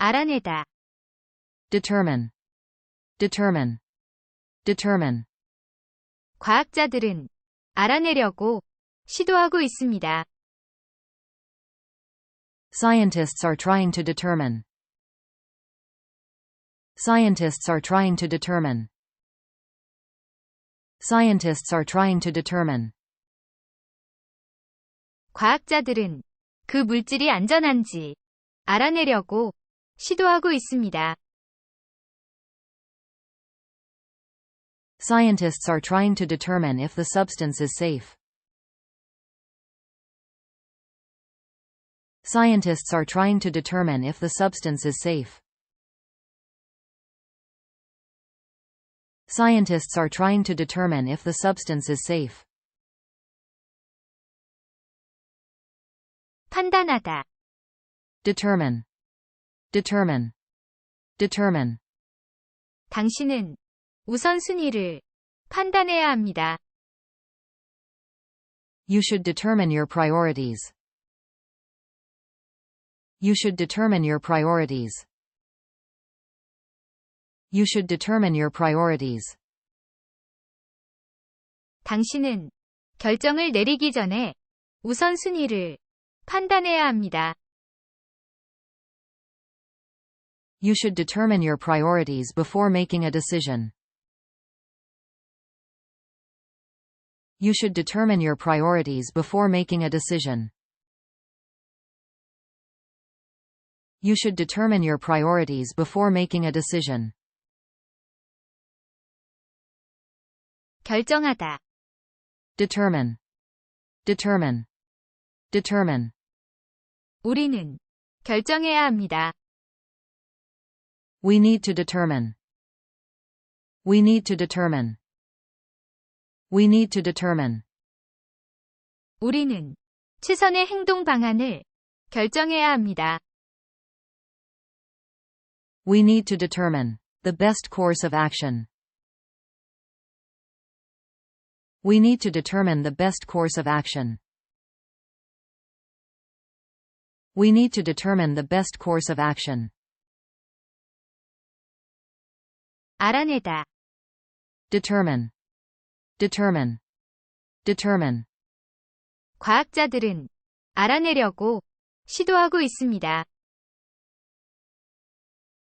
알아내다. determine, determine, determine. 과학자들은 알아내려고 시도하고 있습니다. Scientists are trying to determine. Scientists are trying to determine. Scientists are trying to determine. 과학자들은 그 물질이 안전한지 알아내려고 시도하고 있습니다. Scientists are trying to determine if the substance is safe. Scientists are trying to determine if the substance is safe. Scientists are trying to determine if the substance is safe. 판단하다. Determine, determine, determine. 당신은 우선순위를 판단해야 합니다. You should determine your priorities. You should determine your priorities. You should determine your priorities. 당신은 결정을 내리기 전에 우선순위를 판단해야 합니다. You should determine your priorities before making a decision. You should determine your priorities before making a decision. You should determine your priorities before making a decision. 결정하다. Determine, determine, determine. 우리는 결정해야 합니다. We need to determine. We need to determine. We need to determine. 우리는 최선의 행동 방안을 결정해야 합니다. We need to determine the best course of action. We need to determine the best course of action. We need to determine the best course of action. 알아내다. Determine, determine, determine. 과학자들은 알아내려고 시도하고 있습니다.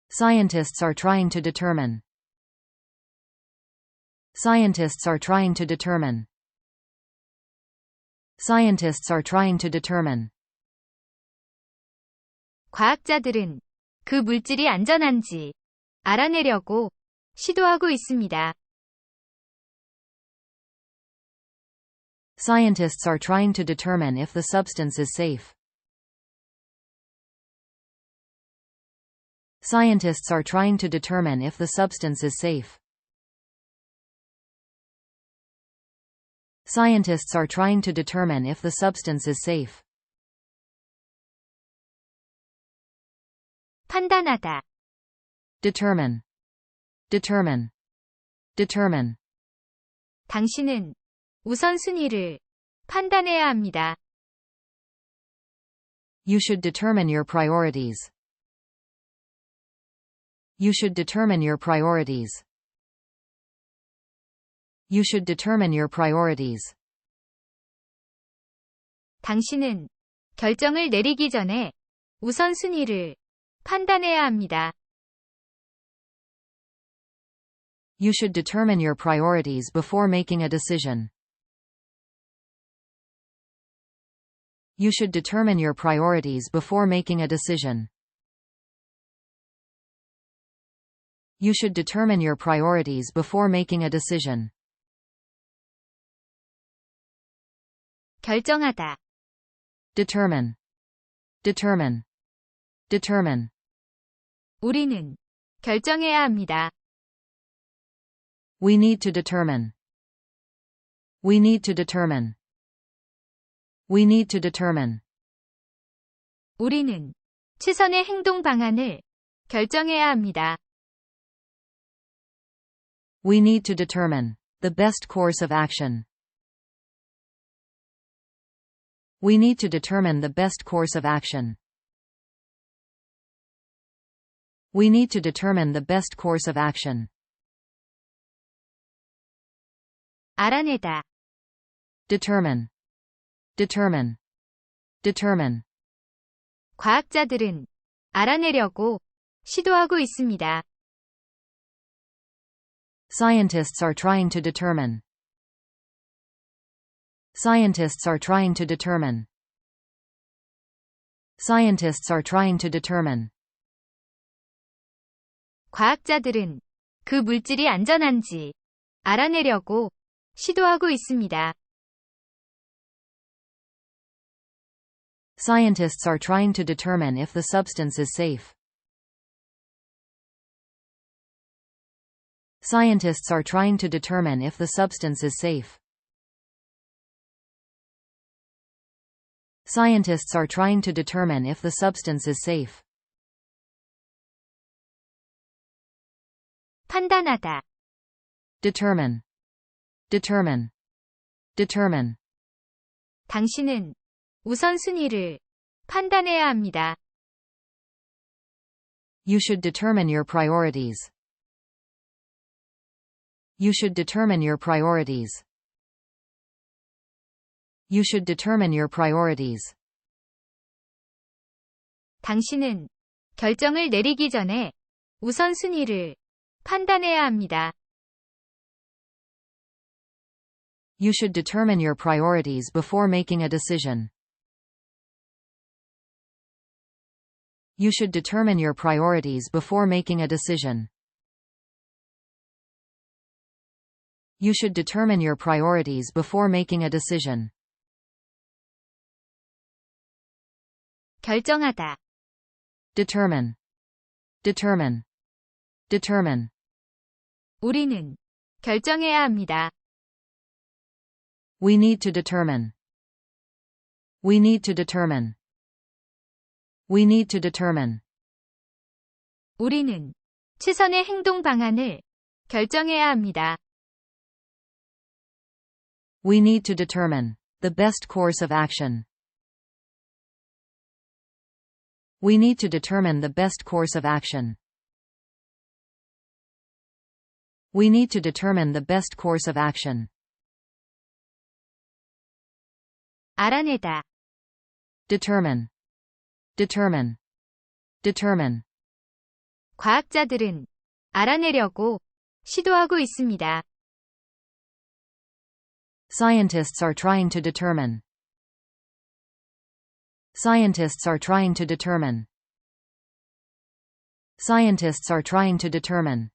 Scientists are trying to determine. Scientists are trying to determine. Scientists are trying to determine. 과학자들은 그 물질이 안전한지 알아내려고 시도하고 있습니다. Scientists are trying to determine if the substance is safe. Scientists are trying to determine if the substance is safe. Scientists are trying to determine if the substance is safe. 판단하다. Determine, determine, determine. 당신은 우선순위를 판단해야 합니다. You should determine your priorities. You should determine your priorities. You should determine your priorities. 당신은 결정을 내리기 전에 우선순위를 판단해야 합니다. You should determine your priorities before making a decision. You should determine your priorities before making a decision. You should determine your priorities before making a decision. 결정하다. Determine, determine, determine. 우리는 결정해야 합니다. We need to determine. We need to determine. We need to determine. 우리는 최선의 행동 방안을 결정해야 합니다. We need to determine the best course of action. We need to determine the best course of action. We need to determine the best course of action. 알아내다. Determine. Determine. Determine. 과학자들은 알아내려고 시도하고 있습니다. Scientists are trying to determine. Scientists are trying to determine. Scientists are trying to determine. 과학자들은 그 물질이 안전한지 알아내려고 시도하고 있습니다. Scientists are trying to determine if the substance is safe. Scientists are trying to determine if the substance is safe. Scientists are trying to determine if the substance is safe. 판단하다. Determine. Determine. Determine. 당신은 우선순위를 판단해야 합니다. You should determine your priorities. You should determine your priorities. You should determine your priorities. 당신은 결정을 내리기 전에 우선순위를 판단해야 합니다. You should determine your priorities before making a decision. You should determine your priorities before making a decision. You should determine your priorities before making a decision. 결정하다. Determine. Determine. Determine. 우리는 결정해야 합니다. We need to determine. We need to determine. We need to determine. 우리는 최선의 행동 방안을 결정해야 합니다. We need to determine the best course of action. We need to determine the best course of action. We need to determine the best course of action. 알아내다. Determine. Determine. Determine. 과학자들은 알아내려고 시도하고 있습니다. Scientists are trying to determine. Scientists are trying to determine. Scientists are trying to determine.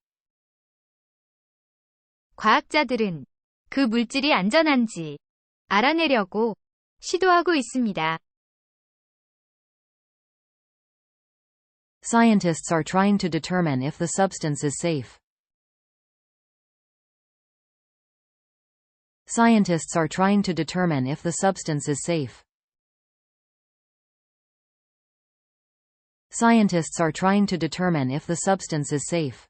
과학자들은 그 물질이 안전한지 알아내려고 시도하고 있습니다. Scientists are trying to determine if the substance is safe. Scientists are trying to determine if the substance is safe. Scientists are trying to determine if the substance is safe.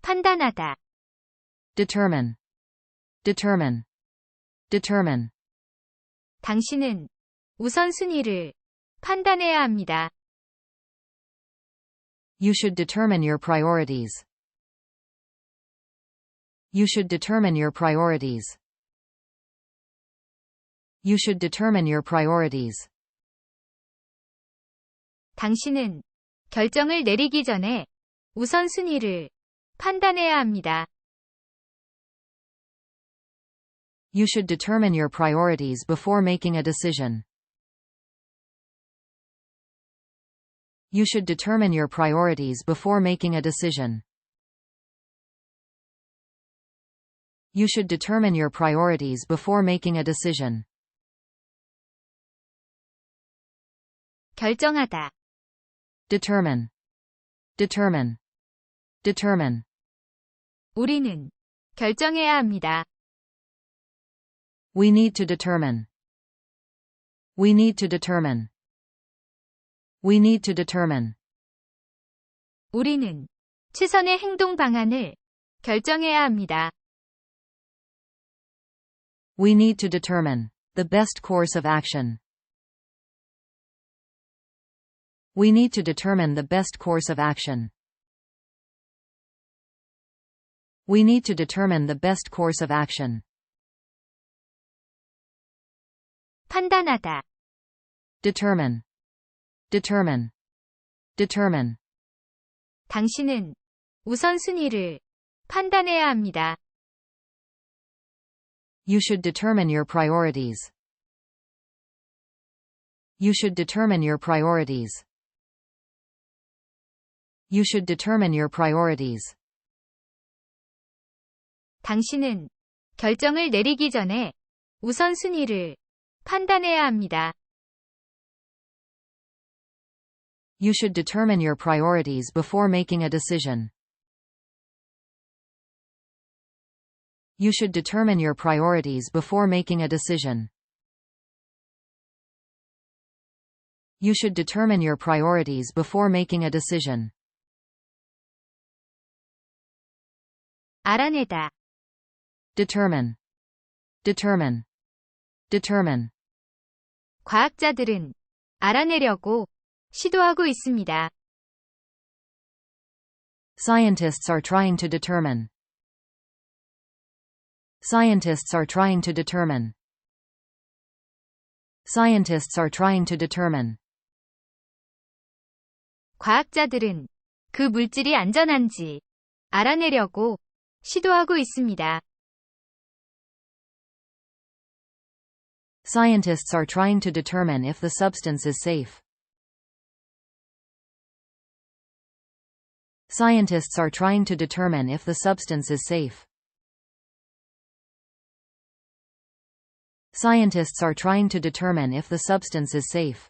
판단하다. Determine. Determine. Determine. 당신은 우선순위를 판단해야 합니다. You should determine your priorities. You should determine your priorities. You should determine your priorities. 당신은 결정을 내리기 전에 우선순위를 판단해야 합니다. You should determine your priorities before making a decision. You should determine your priorities before making a decision. You should determine your priorities before making a decision. 결정하다. Determine. Determine. Determine. 우리는 결정해야 합니다. We need to determine. We need to determine. We need to determine. 우리는 최선의 행동 방안을 결정해야 합니다. We need to determine the best course of action. We need to determine the best course of action. We need to determine the best course of action. 판단하다. Determine. Determine. Determine. 당신은 우선순위를 판단해야 합니다. You should determine your priorities. You should determine your priorities. You should determine your priorities. 당신은 결정을 내리기 전에 우선순위를 판단해야 합니다. You should determine your priorities before making a decision. You should determine your priorities before making a decision. You should determine your priorities before making a decision. 알아내다. Determine. Determine. Determine. 과학자들은 알아내려고 시도하고 있습니다. Scientists are trying to determine. Scientists are trying to determine. Scientists are trying to determine. 과학자들은 그 물질이 안전한지 알아내려고 시도하고 있습니다. Scientists are trying to determine if the substance is safe. Scientists are trying to determine if the substance is safe. Scientists are trying to determine if the substance is safe.